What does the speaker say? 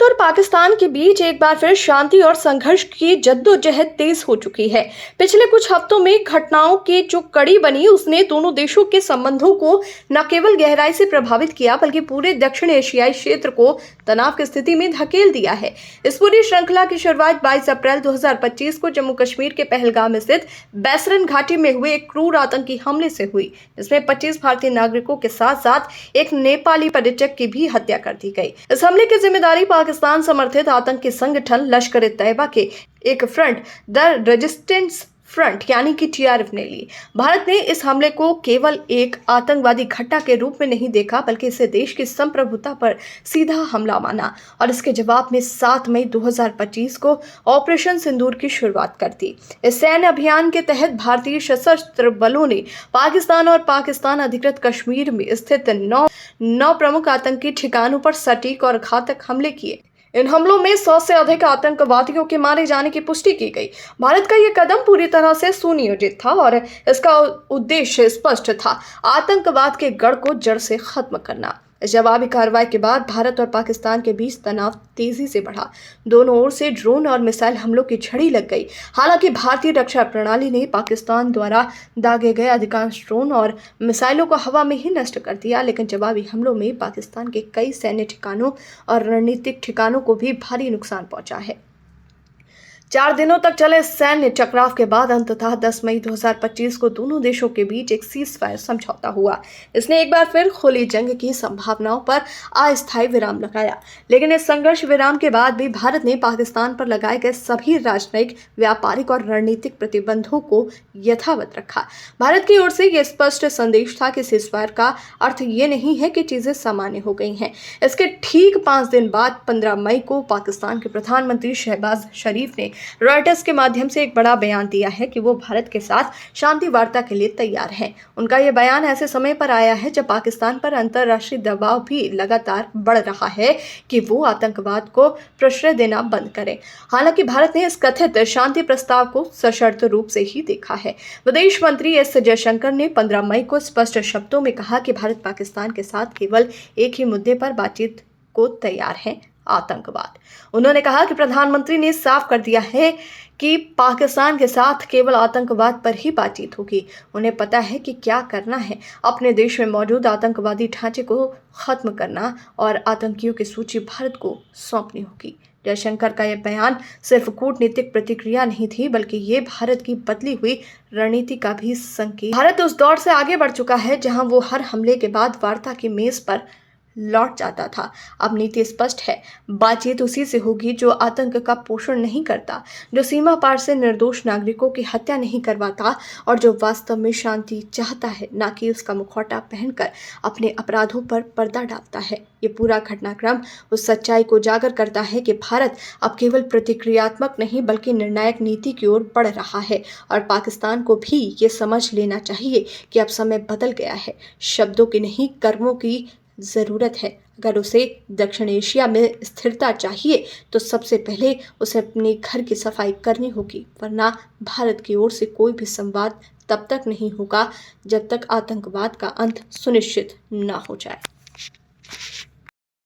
भारत और पाकिस्तान के बीच एक बार फिर शांति और संघर्ष की जद्दोजहद तेज हो चुकी है। पिछले कुछ हफ्तों में घटनाओं की जो कड़ी बनी उसने दोनों देशों के संबंधों को न केवल गहराई से प्रभावित किया बल्कि पूरे दक्षिण एशियाई क्षेत्र को तनाव की स्थिति में धकेल दिया है। इस पूरी श्रृंखला की शुरुआत 22 अप्रैल 2025 को जम्मू कश्मीर के पहलगाम स्थित बैसरन घाटी में हुए एक क्रूर आतंकी हमले से हुई, जिसमें 25 भारतीय नागरिकों के साथ साथ एक नेपाली पर्यटक की भी हत्या कर दी गई। इस हमले की जिम्मेदारी पाकिस्तान समर्थित आतंकी संगठन लश्कर-ए-तैयबा के एक फ्रंट द रेजिस्टेंस फ्रंट यानी कि टीआरएफ ने ली। भारत ने इस हमले को केवल एक आतंकवादी घटना के रूप में नहीं देखा बल्कि इसे देश की संप्रभुता पर सीधा हमला माना और इसके जवाब में 7 मई 2025 को ऑपरेशन सिंदूर की शुरुआत कर दी। इस सैन्य अभियान के तहत भारतीय सशस्त्र बलों ने पाकिस्तान और पाकिस्तान अधिकृत कश्मीर में स्थित 9 प्रमुख आतंकी ठिकानों पर सटीक और घातक हमले किए। इन हमलों में 100 से अधिक आतंकवादियों के मारे जाने की पुष्टि की गई। भारत का यह कदम पूरी तरह से सुनियोजित था और इसका उद्देश्य स्पष्ट था, आतंकवाद के गढ़ को जड़ से खत्म करना। इस जवाबी कार्रवाई के बाद भारत और पाकिस्तान के बीच तनाव तेजी से बढ़ा। दोनों ओर से ड्रोन और मिसाइल हमलों की झड़ी लग गई। हालांकि भारतीय रक्षा प्रणाली ने पाकिस्तान द्वारा दागे गए अधिकांश ड्रोन और मिसाइलों को हवा में ही नष्ट कर दिया, लेकिन जवाबी हमलों में पाकिस्तान के कई सैन्य ठिकानों और रणनीतिक ठिकानों को भी भारी नुकसान पहुंचा है। 4 दिनों तक चले सैन्य टकराव के बाद अंततः 10 मई 2025 को दोनों देशों के बीच एक सीजफायर समझौता हुआ। इसने एक बार फिर खुली जंग की संभावनाओं पर अस्थायी विराम लगाया, लेकिन इस संघर्ष विराम के बाद भी भारत ने पाकिस्तान पर लगाए गए सभी राजनयिक, व्यापारिक और रणनीतिक प्रतिबंधों को यथावत रखा। भारत की ओर से यह स्पष्ट संदेश था कि सीजफायर का अर्थ ये नहीं है कि चीजें सामान्य हो गई हैं। इसके ठीक 5 दिन बाद 15 मई को पाकिस्तान के प्रधानमंत्री शहबाज शरीफ ने रॉयटर्स के माध्यम से एक बड़ा बयान दिया है कि वो भारत के साथ शांति वार्ता के लिए तैयार हैं। उनका यह बयान ऐसे समय पर आया है जब पाकिस्तान पर अंतर्राष्ट्रीय दबाव भी लगातार बढ़ रहा है कि वो आतंकवाद को प्रश्रय देना बंद करें। हालांकि भारत ने इस कथित शांति प्रस्ताव को सशर्त रूप से ही देखा है। विदेश मंत्री एस जयशंकर ने 15 मई को स्पष्ट शब्दों में कहा कि भारत पाकिस्तान के साथ केवल एक ही मुद्दे पर बातचीत को तैयार है, आतंकवाद। उन्होंने कहा कि प्रधानमंत्री ने साफ कर दिया है कि पाकिस्तान के साथ केवल आतंकवाद पर ही बातचीत होगी। उन्हें पता है कि क्या करना है, अपने देश में मौजूद आतंकवादी ढांचे को खत्म करना और आतंकियों की सूची भारत को सौंपनी होगी। जयशंकर का यह बयान सिर्फ कूटनीतिक प्रतिक्रिया नहीं थी बल्कि ये भारत की बदली हुई रणनीति का भी संकेत। भारत उस दौर से आगे बढ़ चुका है जहां वो हर हमले के बाद वार्ता की मेज पर लौट जाता था। अब नीति स्पष्ट है, बातचीत उसी से होगी जो आतंक का पोषण नहीं करता, जो सीमा पार से निर्दोष नागरिकों की हत्या नहीं करवाता और जो वास्तव में शांति चाहता है, ना कि उसका मुखौटा पहनकर अपने अपराधों पर पर्दा डालता है। ये पूरा घटनाक्रम उस सच्चाई को उजागर करता है कि भारत अब केवल प्रतिक्रियात्मक नहीं बल्कि निर्णायक नीति की ओर बढ़ रहा है और पाकिस्तान को भी ये समझ लेना चाहिए कि अब समय बदल गया है। शब्दों की नहीं, कर्मों की ज़रूरत है। अगर उसे दक्षिण एशिया में स्थिरता चाहिए तो सबसे पहले उसे अपने घर की सफाई करनी होगी, वरना भारत की ओर से कोई भी संवाद तब तक नहीं होगा जब तक आतंकवाद का अंत सुनिश्चित ना हो जाए।